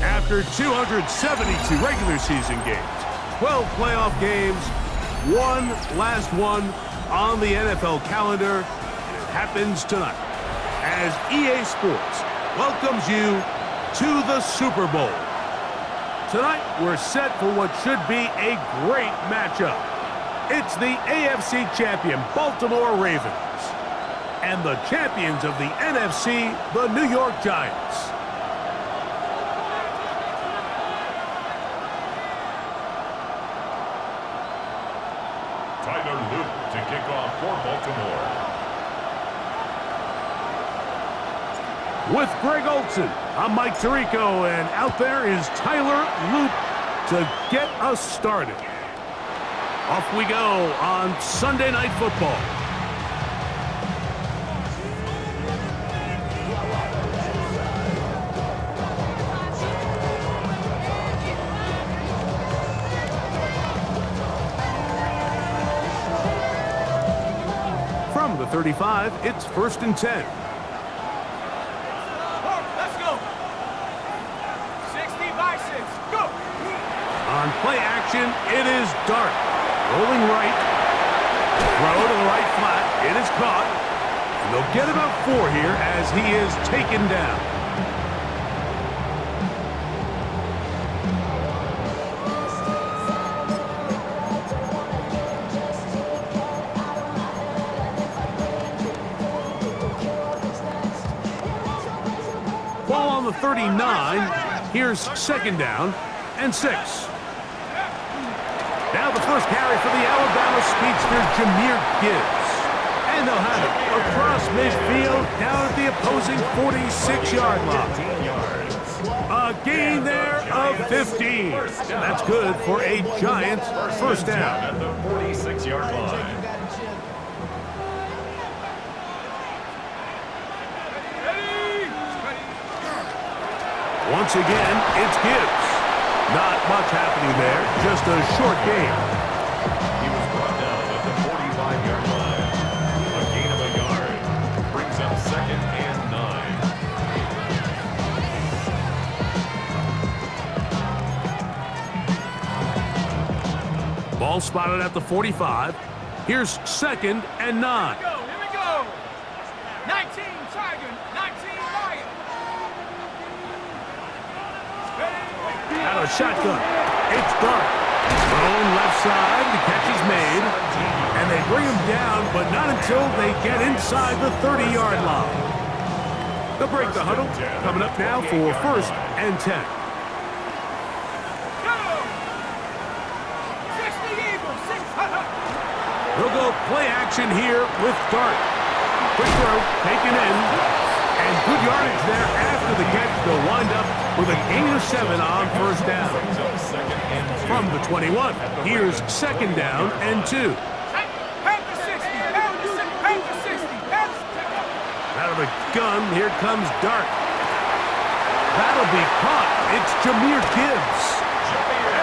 After 272 regular season games, 12 playoff games, one last one on the NFL calendar, and it happens tonight as EA Sports welcomes you to the Super Bowl. Tonight, we're set for what should be a great matchup. It's the AFC champion Baltimore Ravens and the champions of the NFC, the New York Giants. To kick off for Baltimore. With Greg Olson, I'm Mike Tirico, and out there is Tyler Loop to get us started. Off we go on Sunday Night Football. From the 35, it's 1st and 10. Let's go. 60 by 6. Go. On play action, it is Dart. Rolling right. Throw to the right flat. It is caught. And they'll get about 4 here as he is taken down. Ball on the 39. Here's 2nd down and 6. Now the first carry for the Alabama speedster, Jahmyr Gibbs. And they'll have it across midfield down at the opposing 46-yard line. A gain there of 15. That's good for a Giants first down. At the 46-yard line. Once again, it's Gibbs. Not much happening there, just a short gain. He was brought down at the 45-yard line. A gain of a yard brings up 2nd and 9. Ball spotted at the 45. Here's 2nd and 9. Here we go. 19 Tiger, 19 Lion. Out of shotgun. It's Dart. Thrown left side. The catch is made. And they bring him down, but not until they get inside the 30-yard line. They'll break the huddle. Coming up now for 1st and 10. Go. 60 Eagles. 6. They'll go play action here with Dart. Quick throw, taken in. And good yardage there after the catch. They'll wind up with a gain of 7 on 1st down. From the 21, here's 2nd down and 2. Out of the gun, here comes Dart. That'll be caught. It's Jahmyr Gibbs.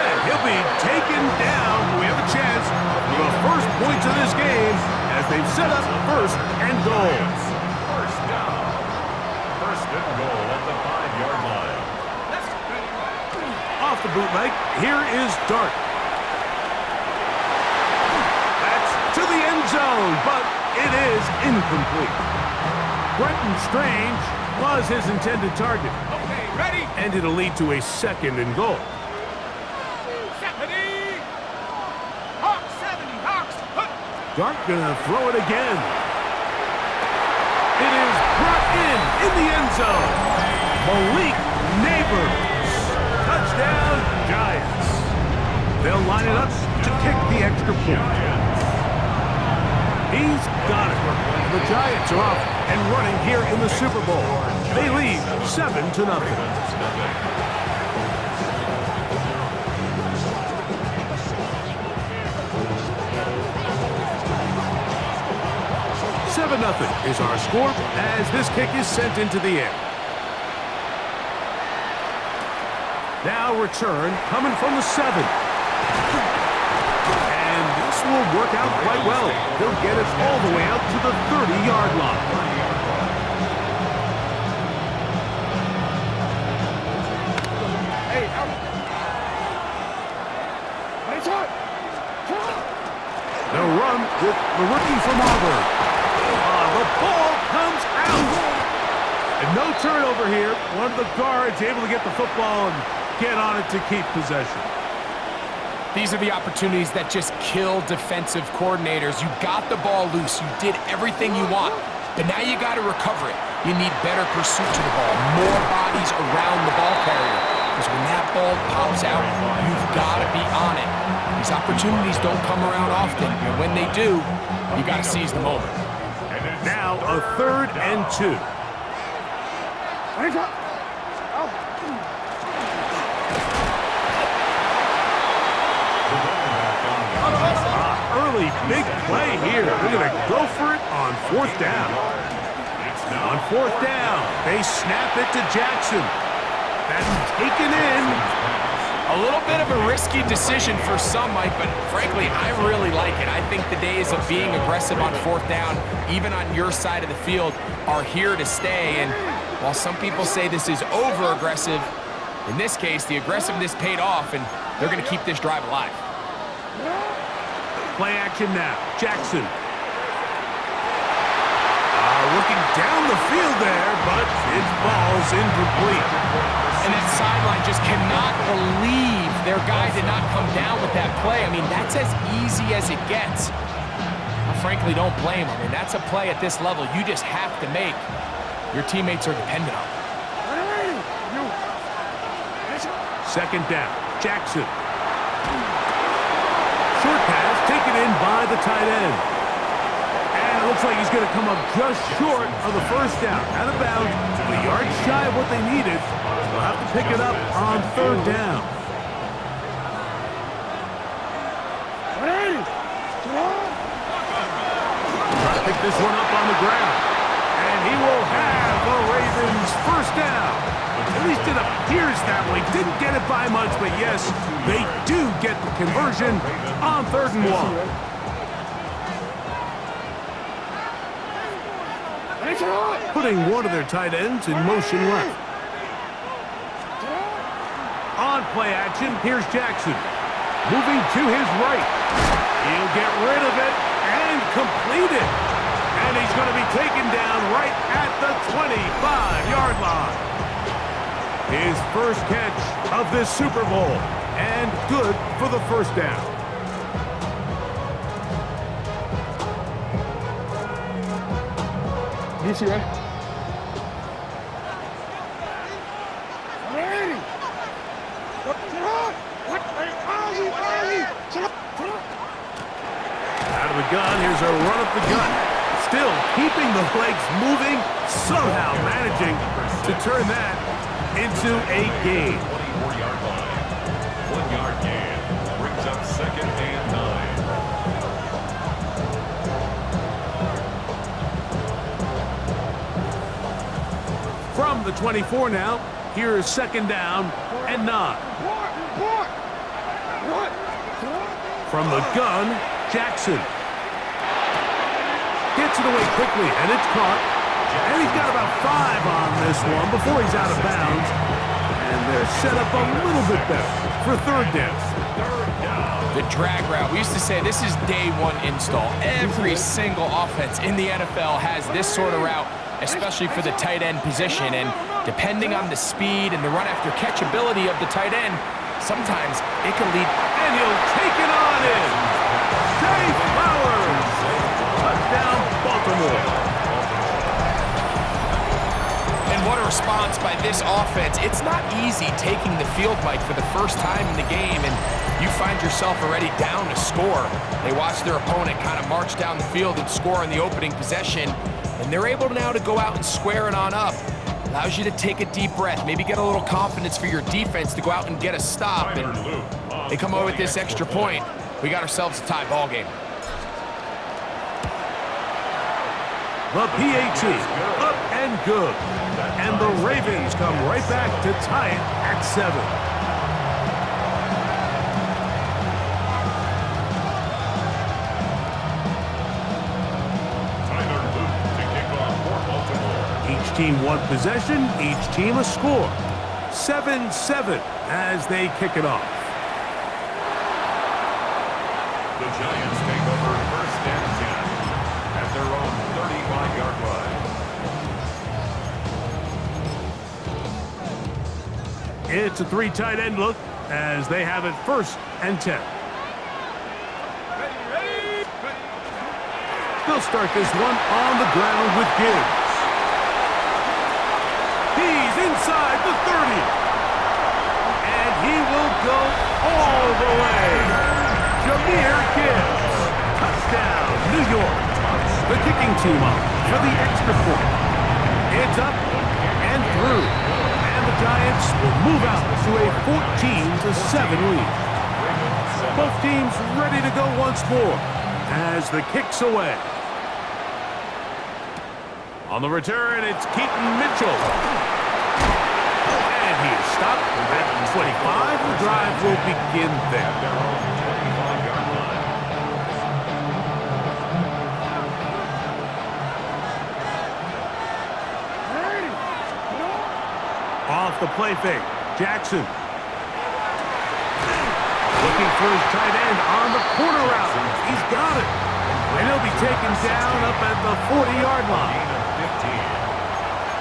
And he'll be taken down. We have a chance for the first points of this game as they've set up 1st and goal. First down. 1st and goal at the 5-yard line. Off the bootleg, here is Dart. That's to the end zone, but it is incomplete. Brenton Strange was his intended target. Okay, ready? And it'll lead to a 2nd and goal. 70. Hawks 70. Hawks. Gart gonna throw it again. It is brought in the end zone. Malik Neighbors. Touchdown, Giants. They'll line it up to kick the extra point. He's got it. The Giants are off and running here in the Super Bowl. They lead 7-0. 7-0 is our score as this kick is sent into the air. Now return coming from the 7. And this will work out quite well. They'll get it all the way out to the 30-yard line. The run with the rookie from Auburn. The ball comes out. And no turnover here. One of the guards able to get the football and get on it to keep possession. These are the opportunities that just kill defensive coordinators. You got the ball loose. You did everything you want. But now you got to recover it. You need better pursuit to the ball. More bodies around the ball carrier. Because when that ball pops out, you've got to be on it. These opportunities don't come around often. And when they do, you got to seize the moment. Now a 3rd and 2. Early big play here. They're going to go for it on 4th down. On 4th down, they snap it to Jackson. That's taken in. A little bit of a risky decision for some, Mike, but frankly, I really like it. I think the days of being aggressive on 4th down, even on your side of the field, are here to stay. And while some people say this is over-aggressive, in this case, the aggressiveness paid off, and they're going to keep this drive alive. Play action now. Jackson. Looking down the field there, but it falls incomplete. And that sideline just cannot believe their guy did not come down with that play. I mean, that's as easy as it gets. I frankly don't blame him. And that's a play at this level you just have to make. Your teammates are dependent on it. 2nd down. Jackson. Short pass taken in by the tight end. And it looks like he's going to come up just short of the 1st down. Out of bounds, a yard shy of what they needed. They'll have to pick it up on 3rd down. Try to pick this one up on the ground. And he will have the Ravens 1st down. At least it appears that way. Didn't get it by much, but yes, they do get the conversion on 3rd and 1. Putting one of their tight ends in motion left. On play action, here's Jackson. Moving to his right. He'll get rid of it and complete it. And he's going to be taken down right at the 25-yard line. His first catch of this Super Bowl. And good for the 1st down. DC, right? Out of the gun, here's a run up the gut. Still keeping the legs moving, somehow managing to turn that into a gain. 24-yard line. 1-yard gain. Brings up 2nd and 9. From the 24 now, here is 2nd down and 9. From the gun, Jackson. Gets it away quickly, and it's caught. And he's got about 5 on this one before he's out of bounds. And they're set up a little bit better for 3rd down. The drag route. We used to say this is day 1 install. Every single offense in the NFL has this sort of route, especially for the tight end position. And depending on the speed and the run after catch ability of the tight end, sometimes it can lead. And he'll take it on in. Dave Flowers response by this offense. It's not easy taking the field, Mike, for the first time in the game, and you find yourself already down to score. They watch their opponent kind of march down the field and score in the opening possession, and they're able now to go out and square it on up. Allows you to take a deep breath, maybe get a little confidence for your defense to go out and get a stop, and they come away with this extra point. We got ourselves a tie ball game. The PAT, up and good. And the Ravens come right back to tie it at 7. Each team one possession, each team a score. 7-7 as they kick it off. The Giants take over first and 10 at their own 35-yard line. It's a 3 tight end look as they have it first and 10. They'll start this one on the ground with Gibbs. He's inside the 30. And he will go all the way. Jahmyr Gibbs. Touchdown, New York. The kicking team up for the extra point. It's up and through. And the Giants will move out to a 14-7 lead. Both teams ready to go once more as the kick's away. On the return, it's Keaton Mitchell. And he is stopped at 25. The drive will begin there. Off the play fake, Jackson. Looking for his tight end on the corner route. He's got it. And he'll be taken down up at the 40-yard line. 15.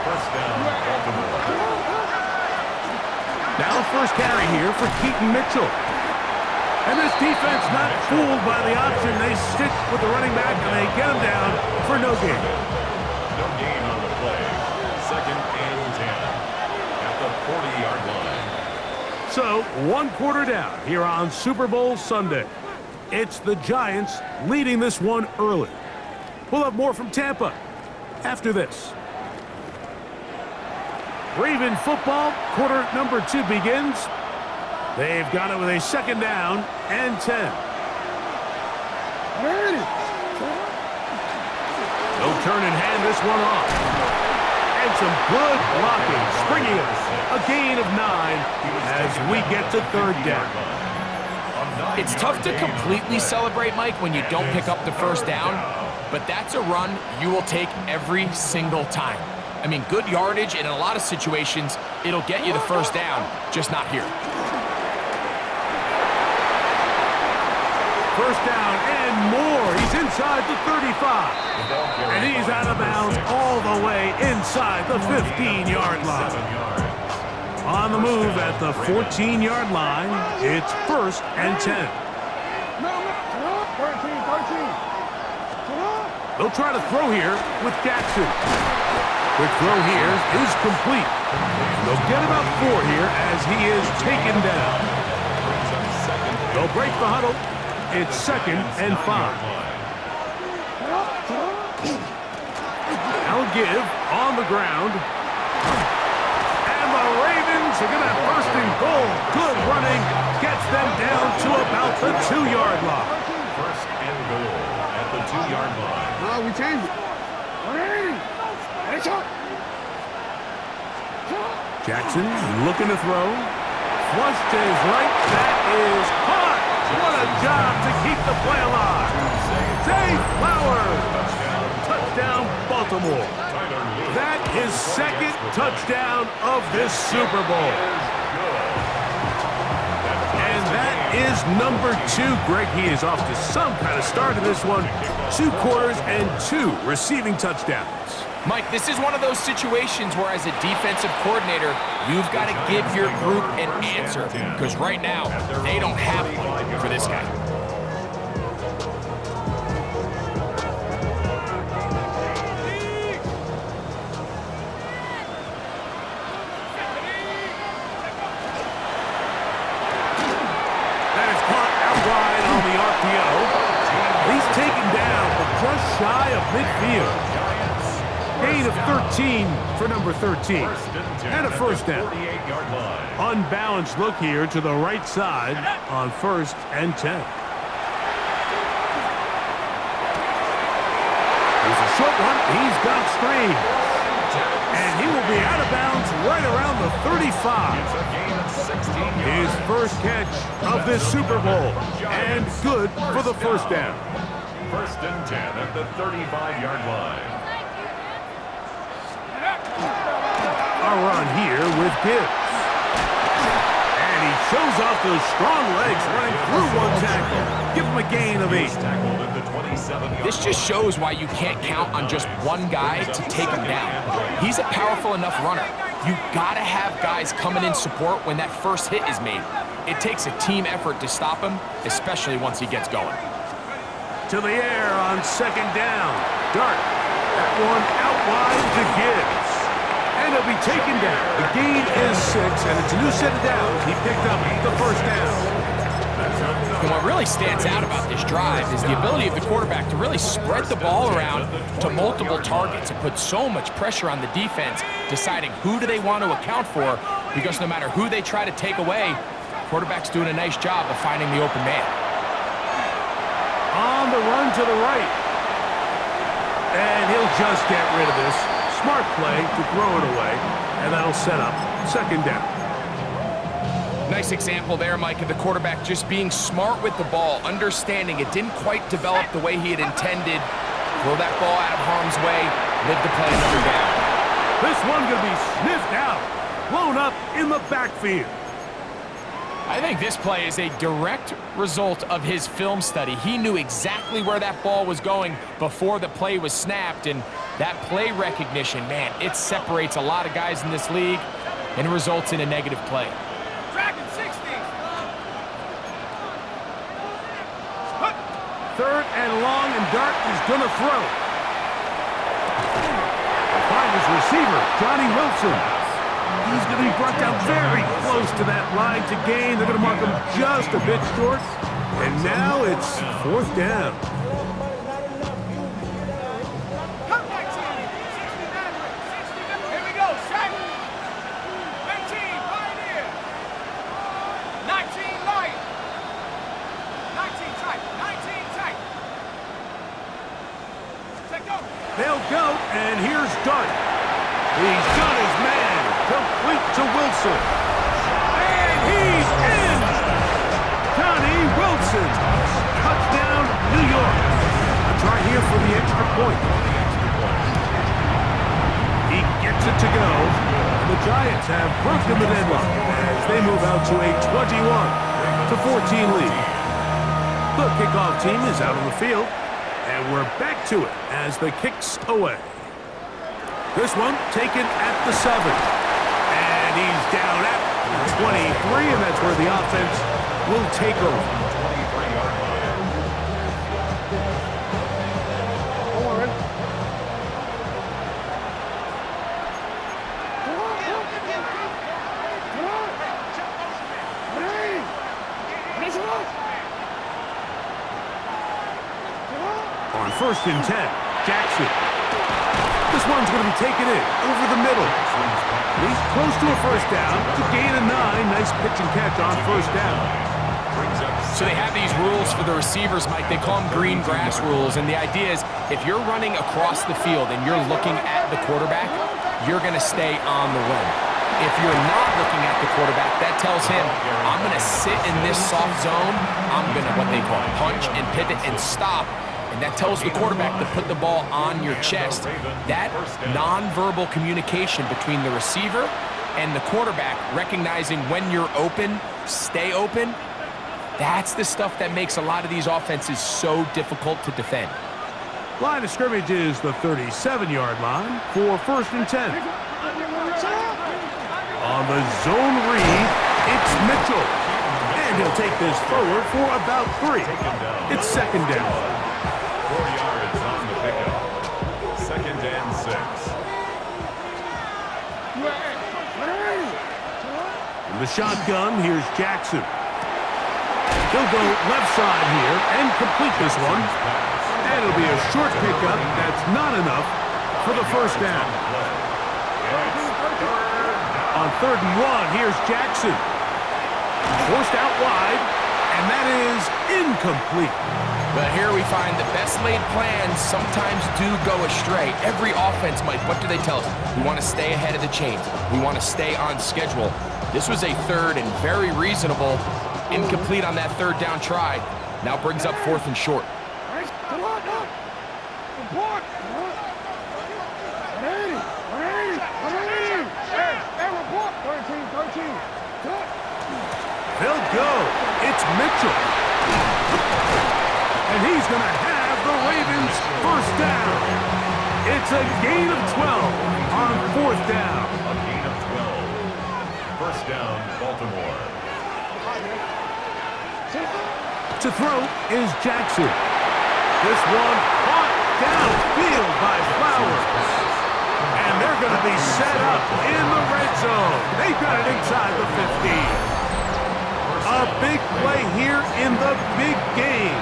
First down, Baltimore. Now first carry here for Keaton Mitchell. And this defense not fooled by the option. They stick with the running back and they get him down for no gain. No gain on the play. Second and 10 at the 40-yard line. So, 1 quarter down here on Super Bowl Sunday. It's the Giants leading this one early. We'll have more from Tampa after this. Raven football, quarter number 2 begins. They've got it with a second down and 10. They'll turn and hand this one off. And some good blocking, springing us a gain of 9 as we get to third down. It's tough to completely celebrate, Mike, when you don't pick up the first down, but that's a run you will take every single time. I mean, good yardage, and in a lot of situations, it'll get you the first down, just not here. First down and more. He's inside the 35. And he's out of bounds all the way inside the 15-yard line. On the move at the 14-yard line, it's first and 10. They'll try to throw here with Jackson. Quick throw here is complete. They'll get about 4 here as he is taken down. They'll break the huddle. It's second and 5. Now give on the ground. And the Ravens are going to have first and goal. Good running. Gets them down to about the 2-yard line. First and goal at the 2-yard line. No, we changed it. Jackson looking to throw. Flush to his right. That is caught. What a job to keep the play alive. Zay Flowers. Touchdown, Baltimore. That is second touchdown of this Super Bowl. And that is number 2. Greg, he is off to some kind of start in this one. 2 quarters and 2 receiving touchdowns. Mike, this is one of those situations where as a defensive coordinator, you've got to give your group an answer. Because right now, they don't have one for this guy. shy of midfield. Gain of 13 for number 13. And a first down. 48-yard line. Unbalanced look here to the right side on 1st and 10. Here's a short one. He's got screen. And he will be out of bounds right around the 35. It's a gain of 16 yards. His first catch of this Super Bowl. And good for the first down. 1st and 10 at the 35-yard line. A run here with Gibbs. And he shows off those strong legs running through one tackle. Give him a gain of 8. Tackled at the 27-yard This just shows why you can't count on just one guy to take him down. He's a powerful enough runner. You gotta have guys coming in support when that first hit is made. It takes a team effort to stop him, especially once he gets going. To the air on 2nd down. Dart. That one out wide to Gibbs. And he'll be taken down. The gain is 6, and it's a new set of downs. He picked up the first down. And what really stands out about this drive is the ability of the quarterback to really spread the ball around to multiple targets and put so much pressure on the defense, deciding who do they want to account for, because no matter who they try to take away, the quarterback's doing a nice job of finding the open man. On the run to the right. And he'll just get rid of this. Smart play to throw it away, and that'll set up 2nd down. Nice example there, Mike, of the quarterback just being smart with the ball, understanding it didn't quite develop the way he had intended. Throw that ball out of harm's way, live to play another down. This one going to be sniffed out, blown up in the backfield. I think this play is a direct result of his film study. He knew exactly where that ball was going before the play was snapped, and that play recognition, man, it separates a lot of guys in this league, and it results in a negative play. Dragon 60. 3rd and long, and Dart is going to throw. Find his receiver, Johnny Wilson. He's going to be brought down very close to that line to gain. They're going to mark him just a bit short. And now it's 4th down. Here we go, sack. 19, Pioneer. 19, Light. 19, tight. 19, tight. Take go. They'll go, and here's Dart. He's got his man. Complete to Wilson. And he's in! Johnny Wilson. Touchdown, New York. A try here for the extra point. He gets it to go. The Giants have broken the deadlock as they move out to a 21-14 lead. The kickoff team is out on the field, and we're back to it as the kick's away. This one taken at the 7. And he's down at the 23, and that's where the offense will take over. 23-yard line. On 1st and 10, Jackson. This one's going to be taken in over the middle. He's close to a first down to gain a 9. Nice pitch and catch on 1st down. So they have these rules for the receivers, Mike. They call them green grass rules. And the idea is if you're running across the field and you're looking at the quarterback, you're going to stay on the run. If you're not looking at the quarterback, that tells him, I'm going to sit in this soft zone. I'm going to, what they call, punch and pivot and stop. And that tells the quarterback to put the ball on your chest. That nonverbal communication between the receiver and the quarterback, recognizing when you're open, stay open, that's the stuff that makes a lot of these offenses so difficult to defend. Line of scrimmage is the 37-yard line for 1st and 10. On the zone read, it's Mitchell. And he'll take this forward for about 3. It's 2nd down. 4 yards on the pickup. 2nd and 6. In the shotgun, here's Jackson. He'll go left side here and complete this one. And it'll be a short pickup. That's not enough for the first down. On 3rd and 1, here's Jackson. Forced out wide, and that is incomplete. But here we find the best laid plans sometimes do go astray. Every offense, Mike, what do they tell us? We want to stay ahead of the chains. We want to stay on schedule. This was a 3rd and very reasonable. Incomplete on that 3rd down try. Now brings up 4th and short. They'll go. It's Mitchell. And he's going to have the Ravens first down. It's a gain of 12 on 4th down. A gain of 12. First down, Baltimore. To throw is Jackson. This one caught downfield by Flowers. And they're going to be set up in the red zone. They've got it inside the 15. A big play here in the big game.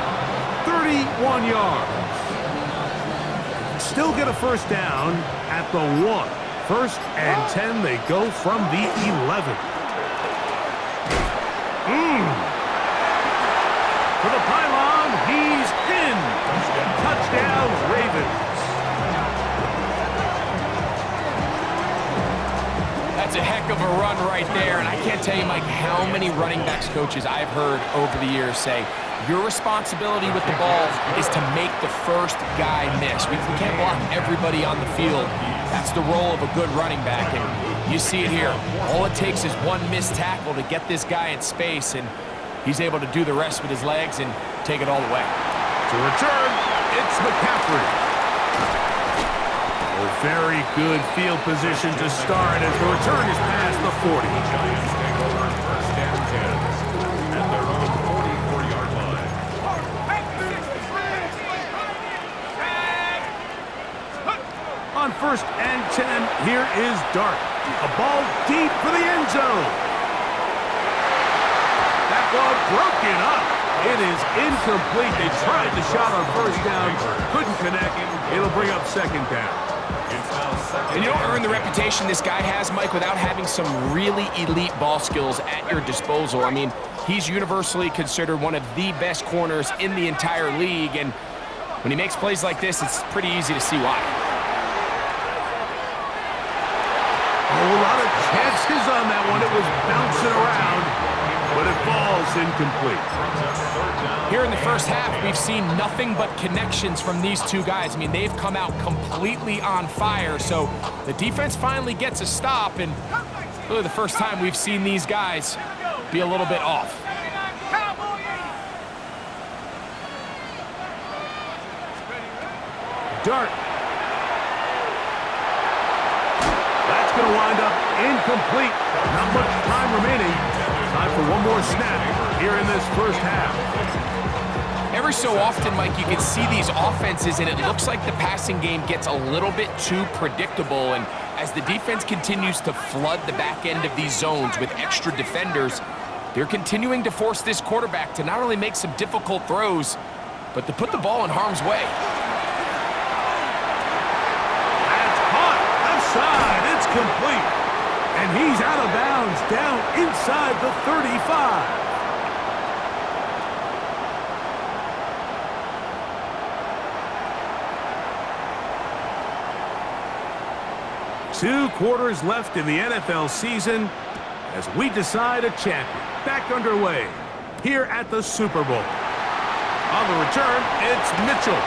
31 yards. Still get a first down at the 1. 1st and 10, they go from the 11. To the pylon, he's in. Touchdown, Ravens. That's a heck of a run right there, and I can't tell you, Mike, how many running backs coaches I've heard over the years say, your responsibility with the ball is to make the first guy miss. We can't block everybody on the field. That's the role of a good running back, and you see it here. All it takes is one missed tackle to get this guy in space, and he's able to do the rest with his legs and take it all the way. To return, it's McCaffrey. A very good field position to start as the return is past the 40. Giants take over 1st and 10 at their own 44-yard line. On 1st and 10, here is Dart. A ball deep for the end zone. That ball broken up. It is incomplete. They tried the shot on 1st down, couldn't connect. It'll bring up 2nd down. And you don't earn the reputation this guy has, Mike, without having some really elite ball skills at your disposal. I mean, he's universally considered one of the best corners in the entire league, and when he makes plays like this, it's pretty easy to see why. A lot of chances on that one. It was bouncing around, but it falls incomplete. Here in the first half, we've seen nothing but connections from these two guys. I mean, they've come out completely on fire, so the defense finally gets a stop, and really the first time we've seen these guys be a little bit off. Dart. That's going to wind up incomplete. Not much time remaining. Time for one more snap here in this first half. Every so often, Mike, you can see these offenses, and it looks like the passing game gets a little bit too predictable. And as the defense continues to flood the back end of these zones with extra defenders, they're continuing to force this quarterback to not only make some difficult throws, but to put the ball in harm's way. That's caught. Left side. It's complete. And he's out of bounds down inside the 35. Two quarters left in the NFL season as we decide a champion. Back underway here at the Super Bowl. On the return, it's Mitchell.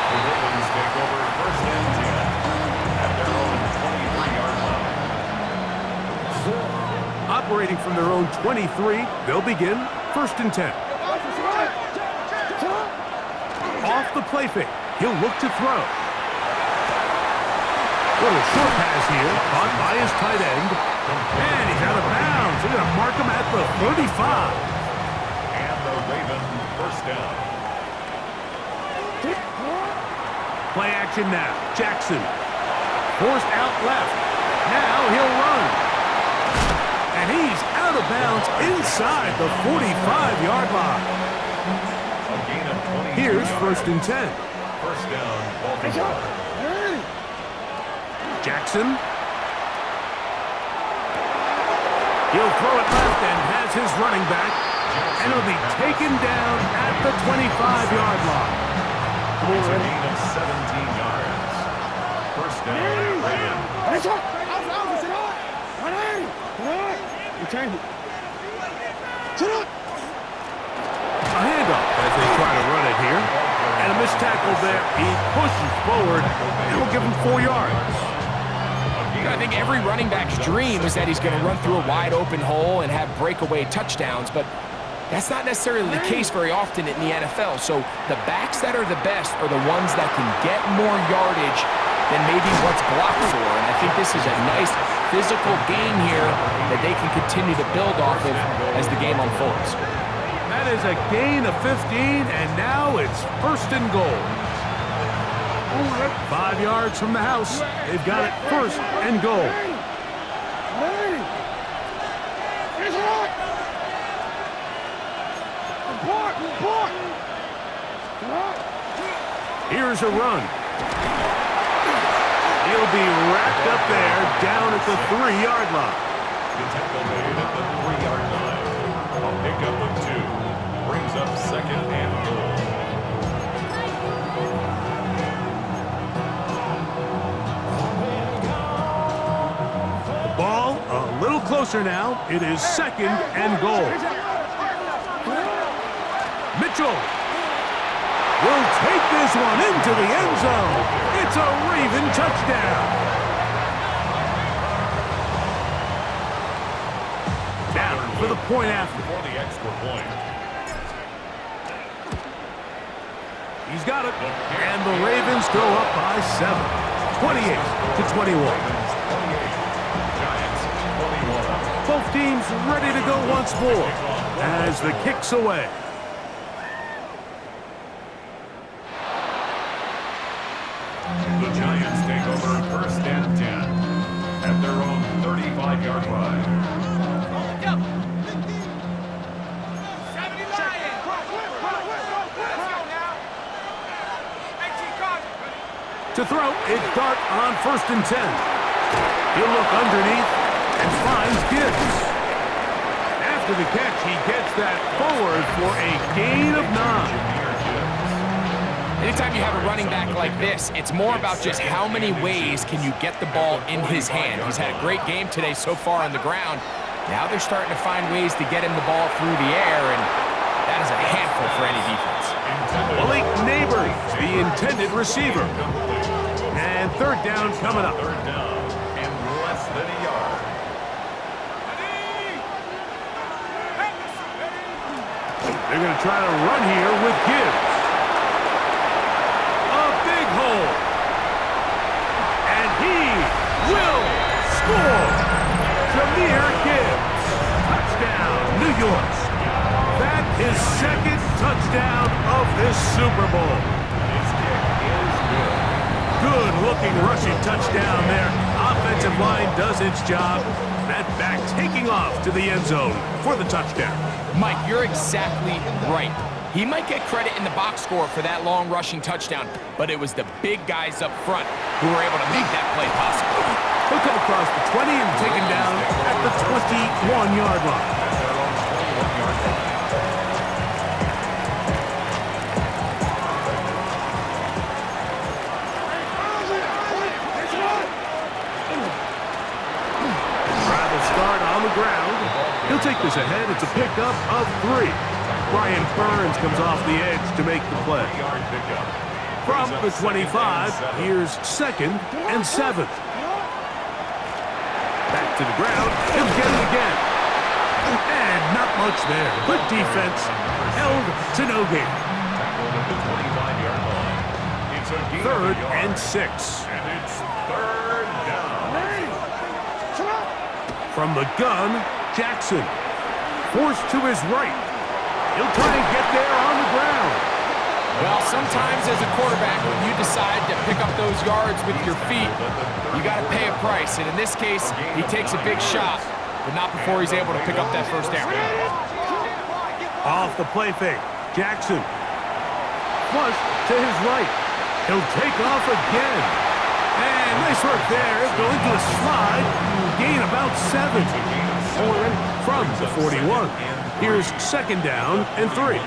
The Ravens take over 1st and 10 at their own 23-yard line. Operating from their own 23, they'll begin 1st and 10. Off the play fake, he'll look to throw. Little short pass here, caught by his tight end. And he's out of bounds. They're going to mark him at the 35. And the Ravens first down. Play action now. Jackson. Forced out left. Now he'll run. And he's out of bounds inside the 45-yard line. A gain of 20. Here's 1st and 10. First down, Baltimore. Jackson. He'll throw it left and has his running back. And he'll be taken down at the 25-yard line. It's a gain of 17 yards. First down, Ravens. A handoff as they try to run it here. And a missed tackle there. He pushes forward. And will give him 4 yards. I think every running back's dream is that he's going to run through a wide open hole and have breakaway touchdowns, but that's not necessarily the case very often in the NFL. So the backs that are the best are the ones that can get more yardage than maybe what's blocked for. And I think this is a nice physical game here that they can continue to build off of as the game unfolds. That is a gain of 15, and now it's 1st and goal. 5 yards from the house. They've got it 1st and goal. Here's a run. He'll be wrapped up there down at the 3-yard line. The tackle made at the 3-yard line. A pickup of 2. Brings up 2nd and goal. Ball a little closer now. It is 2nd and goal. Mitchell will take this one into the end zone. It's a Raven touchdown. Down for the point after. For the extra point. He's got it. And the Ravens go up by 7. 28-21. Both teams ready to go once more as the kick's away. The Giants take over 1st and 10 at their own 35-yard line. 70 Lions. Let's go now. 18 cards. To throw, it's Dart on 1st and 10. He'll look underneath and finds Gibbs. After the catch, he gets that forward for a gain of 9. Anytime you have a running back like this, it's more about just how many ways can you get the ball in his hand. He's had a great game today so far on the ground. Now they're starting to find ways to get him the ball through the air, and that is a handful for any defense. Malik Neighbors, the intended receiver. And 3rd down coming up. 3rd down and less than a yard. They're going to try to run here with Gibbs. A big hole. And he will score. Jahmyr Gibbs. Touchdown, New York. That is 2nd touchdown of this Super Bowl. His kick is good. Good-looking rushing touchdown there. Offensive line does its job. That back taking off to the end zone for the touchdown. Mike, you're exactly right. He might get credit in the box score for that long rushing touchdown, but it was the big guys up front who were able to make that play possible. He'll come across the 20 and taken down at the 21-yard line. Travel start on the ground. He'll take this ahead. It's a pickup of 3. Brian Burns comes off the edge to make the play. From the 25, here's 2nd and 7. Back to the ground. He'll get it again. And not much there. Good defense. Held to no gain. 3rd and 6. And it's 3rd down. From the gun, Jackson. Forced to his right. He'll try and get there on the ground. Well, sometimes as a quarterback, when you decide to pick up those yards with your feet, you got to pay a price. And in this case, he takes a big shot, but not before he's able to pick up that 1st down. Off the play fake, Jackson flush to his right. He'll take off again. And nice work there. Going to a slide. Gain about 7. From the 41. Here's second down and 3.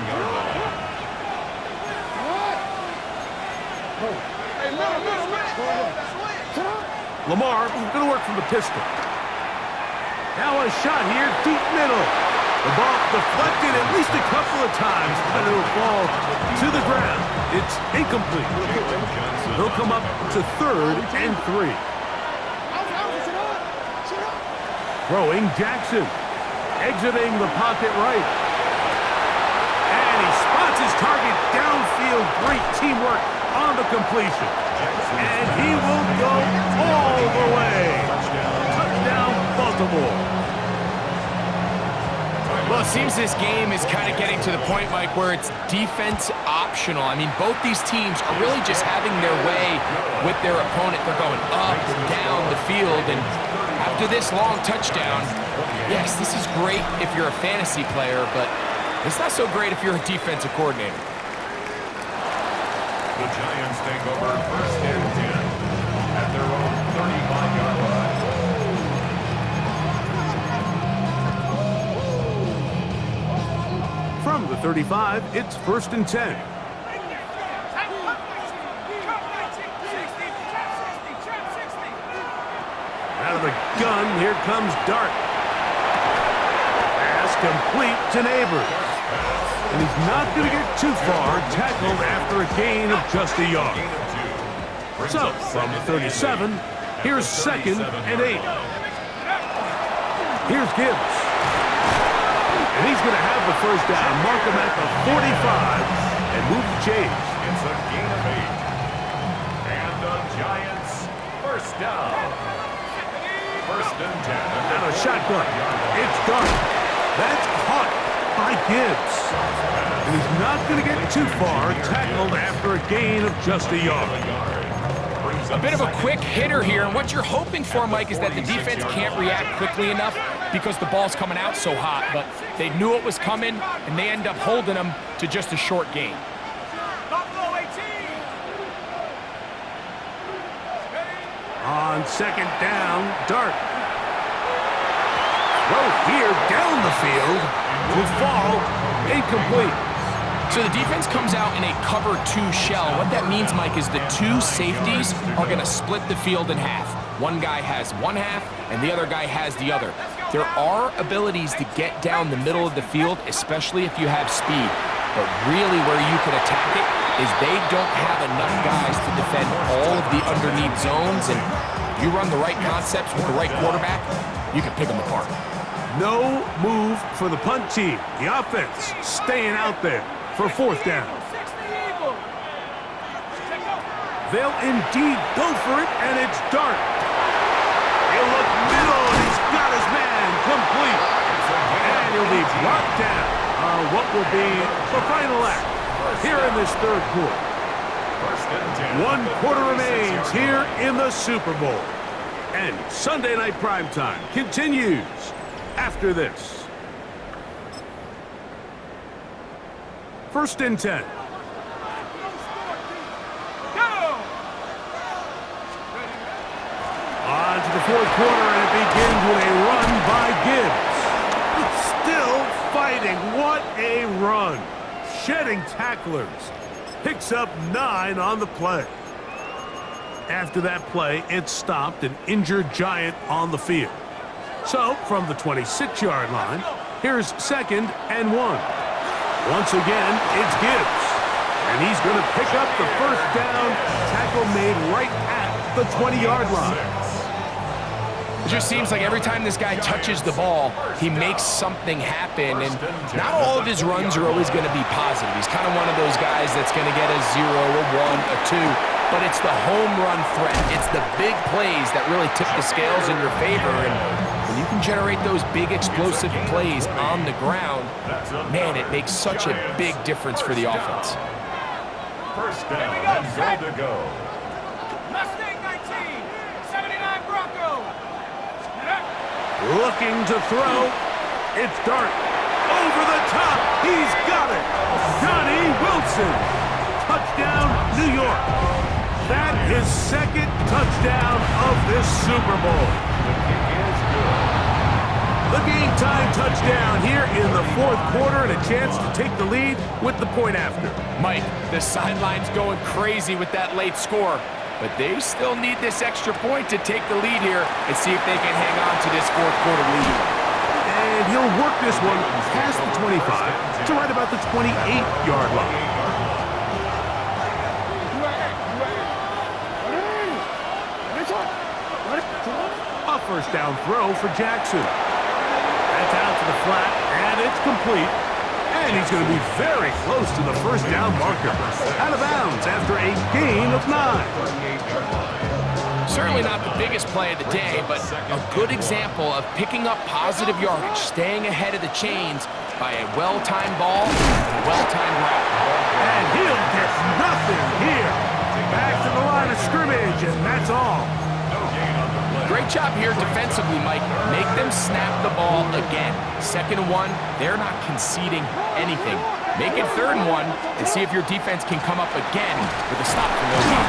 Lamar going to work from the pistol. Now a shot here, deep middle. The ball deflected at least a couple of times, but it'll fall to the ground. It's incomplete. He'll come up to third and 3. Throwing Jackson. Exiting the pocket right. And he spots his target downfield. Great teamwork on the completion. And he will go all the way. Touchdown, Baltimore. Well, it seems this game is kind of getting to the point, Mike, where it's defense optional. I mean, both these teams are really just having their way with their opponent. They're going up and down the field, and after this long touchdown, yes, this is great if you're a fantasy player, but it's not so great if you're a defensive coordinator. The Giants take over first and 10 at their own 35-yard line. From the 35, it's first and 10. Out of the gun, here comes Dart. Pass complete to Neighbors. And he's not going to get too far, tackled after a gain of just a yard. So, from 37, here's second and 8. Here's Gibbs. And he's going to have the first down, mark him at the 45, and move the chains. It's a gain of 8. And the Giants first down. First and 10. And a shotgun. It's Dart. That's caught by Gibbs. And he's not going to get too far, tackled after a gain of just a yard. A bit of a quick hitter here, and what you're hoping for, Mike, is that the defense can't react quickly enough because the ball's coming out so hot, but they knew it was coming, and they end up holding them to just a short gain. On second down, Dart. Throw here down the field. Will fall incomplete. So the defense comes out in a cover 2 shell. What that means, Mike, is the 2 safeties are going to split the field in half. One guy has one half, and the other guy has the other. There are abilities to get down the middle of the field, especially if you have speed. But really where you can attack it is they don't have enough guys to defend all of the underneath zones, and if you run the right concepts with the right quarterback, you can pick them apart. No move for the punt team. The offense staying out there for fourth down. They'll indeed go for it, and it's Dart. He'll look middle, and he's got his man complete. And he'll be brought down on what will be the final act here in this third quarter. 1 quarter remains here in the Super Bowl. And Sunday Night Primetime continues after this. First and 10. On to the fourth quarter, and it begins with a run by Gibbs. Still fighting. What a run. Shedding tacklers. Picks up 9 on the play. After that play, it stopped an injured Giant on the field. So, from the 26-yard line, here's second and 1. Once again, it's Gibbs. And he's going to pick up the first down. Tackle made right at the 20-yard line. It just seems like every time this guy touches the ball, he makes something happen, and not all of his runs are always going to be positive. He's kind of one of those guys that's going to get a 0, a 1, a 2, but it's the home run threat. It's the big plays that really tip the scales in your favor, and when you can generate those big explosive plays on the ground, man, it makes such a big difference for the offense. First down and goal to go. Mustang 19, 79 Bronco. Looking to throw. It's Dart. Over the top. He's got it. Johnny Wilson. Touchdown, New York. That is second touchdown of this Super Bowl. The kick is good. The game-time touchdown here in the fourth quarter and a chance to take the lead with the point after. Mike, the sideline's going crazy with that late score, but they still need this extra point to take the lead here and see if they can hang on to this fourth quarter lead. And he'll work this one past the 25 to right about the 28-yard line. A first down throw for Jackson. That's out to the flat, and it's complete. And he's going to be very close to the first down marker. Out of bounds after a gain of 9. Certainly not the biggest play of the day, but a good example of picking up positive yardage, staying ahead of the chains by a well-timed ball and a well-timed route. And he'll get nothing here. Back to the line of scrimmage, and that's all. Great job here defensively, Mike. Make them snap the ball again. 2nd and 1, they're not conceding anything. Make it 3rd and 1 and see if your defense can come up again with a stop for no gain.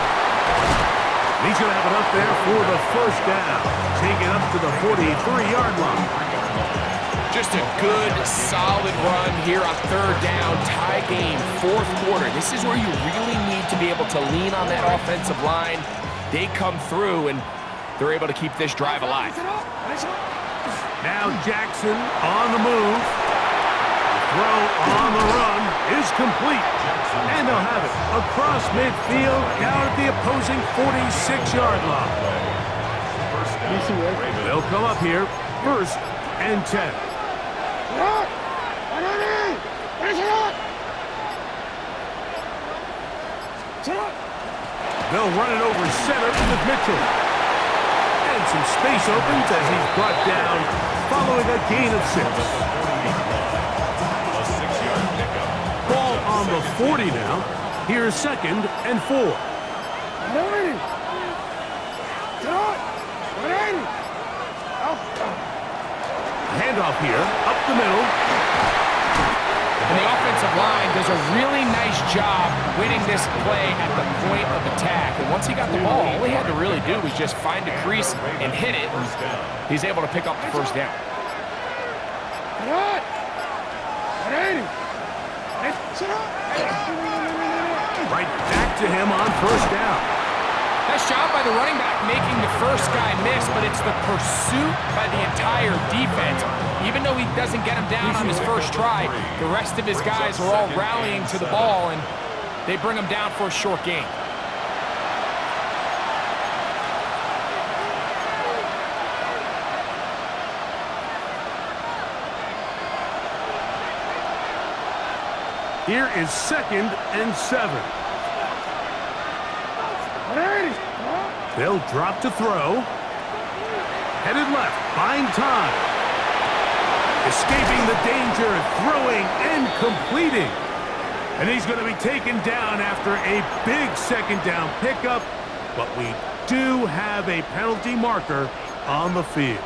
He's going to have it up there for the first down. Take it up to the 43-yard line. Just a good, solid run here on 3rd down. Tie game, 4th quarter. This is where you really need to be able to lean on that offensive line. They come through, and they're able to keep this drive alive. Now Jackson on the move. Throw on the run is complete. And they'll have it across midfield down at the opposing 46-yard line. They'll come up here, 1st and 10. They'll run it over center with Mitchell. And some space opens as he's brought down following a gain of 6. A 6-yard pickup. Ball on the 40 now. Here's 2nd and 4. Handoff here, up the middle. And the offensive line does a really nice job winning this play at the point of attack. And once he got the ball, all he had to really do was just find a crease and hit it. He's able to pick up the first down. Right back to him on 1st down. Nice job by the running back making the first guy miss, but it's the pursuit by the entire defense. Even though he doesn't get him down on his first try, the rest of his guys are all rallying to the ball, and they bring him down for a short gain. Here is 2nd and 7. They'll drop to throw. Headed left, buying time. Escaping the danger, throwing and completing. And he's going to be taken down after a big 2nd down pickup. But we do have a penalty marker on the field.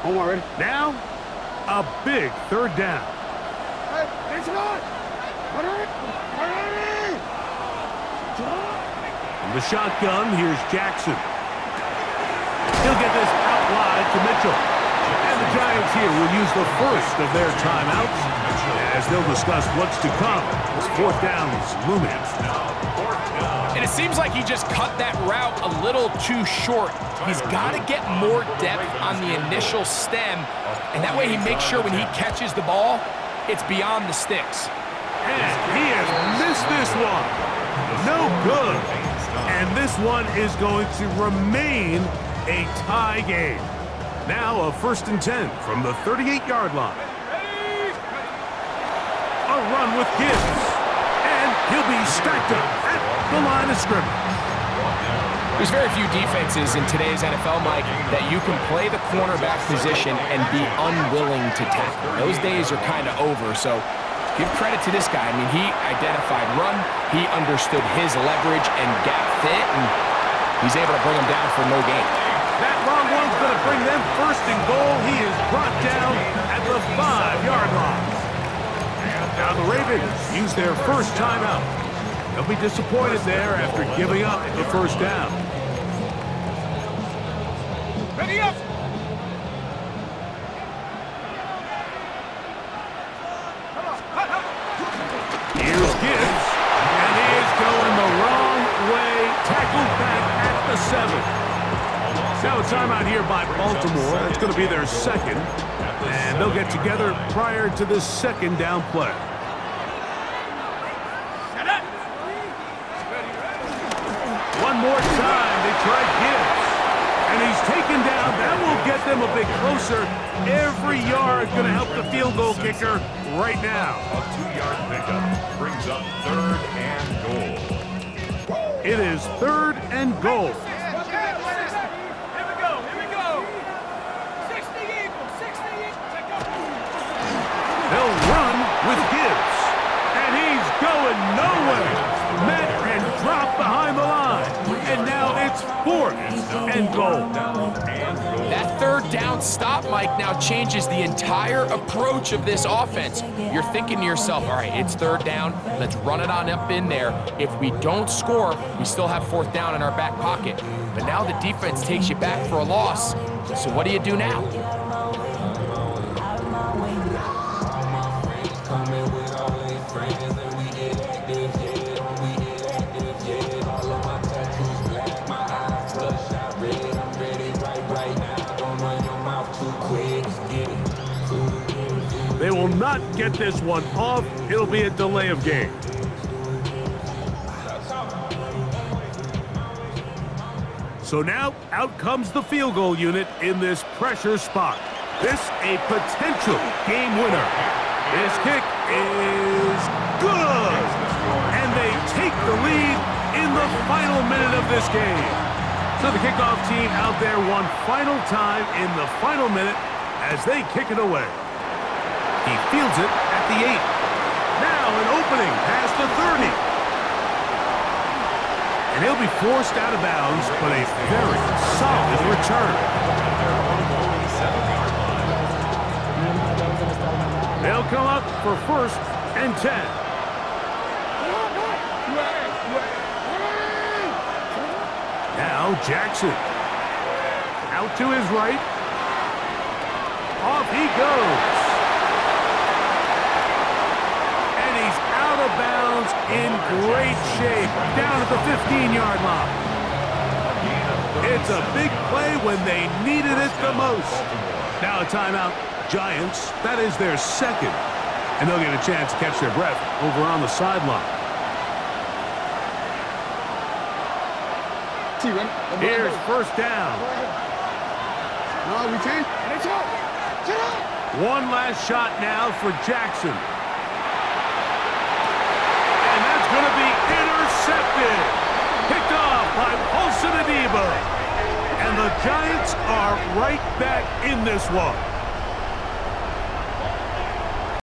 Already. Now, a big 3rd down. From the shotgun, here's Jackson. He'll get this out wide to Mitchell. And the Giants here will use the first of their timeouts as they'll discuss what's to come as 4th down is looming. And it seems like he just cut that route a little too short. He's got to get more depth on the initial stem, and that way he makes sure when he catches the ball, it's beyond the sticks. And he has missed this one. No good. And this one is going to remain a tie game. Now a 1st and 10 from the 38-yard line. A run with Gibbs. And he'll be stacked up at the line of scrimmage. There's very few defenses in today's NFL, Mike, that you can play the cornerback position and be unwilling to tackle. Those days are kind of over, so give credit to this guy. I mean, he identified run, he understood his leverage and gap fit, and he's able to bring him down for no gain. That long one's going to bring them first and goal. He is brought down at the 5-yard line. Now the Ravens use their first timeout. They'll be disappointed there after giving up the first down. Ready up. Here's Gibbs, and he is going the wrong way. Tackled back at the 7. Now a timeout here by Baltimore. That's going to be their second. And they'll get together prior to this second down play. Set up. One more time, they try Gibbs. And he's taken down. That will get them a bit closer. Every yard going to help the field goal kicker right now. A 2-yard pickup brings up 3rd and goal. It is 3rd and goal. Here we go. 60 Eagles, 60 Eagles. Take up. They'll run with Gibbs. And he's going nowhere. Met and dropped behind the line. And now it's 4th and goal. That 3rd down stop, Mike, now changes the entire approach of this offense. You're thinking to yourself, all right, it's 3rd down. Let's run it on up in there. If we don't score, we still have 4th down in our back pocket. But now the defense takes you back for a loss. So what do you do now? They will not get this one off. It'll be a delay of game. So now, out comes the field goal unit in this pressure spot. This a potential game winner. This kick is good! And they take the lead in the final minute of this game. So the kickoff team out there one final time in the final minute as they kick it away. He fields it at the 8. Now an opening past the 30. And he'll be forced out of bounds, but a very solid return. They'll come up for 1st and 10. Now Jackson. Out to his right. Off he goes. Out of bounds in great shape, down at the 15-yard line. It's a big play when they needed it the most. Now a timeout, Giants. That is their second. And they'll get a chance to catch their breath over on the sideline. Here's 1st down. One last shot now for Jackson. Going to be intercepted. Picked off by Paulson Adebo. And the Giants are right back in this one.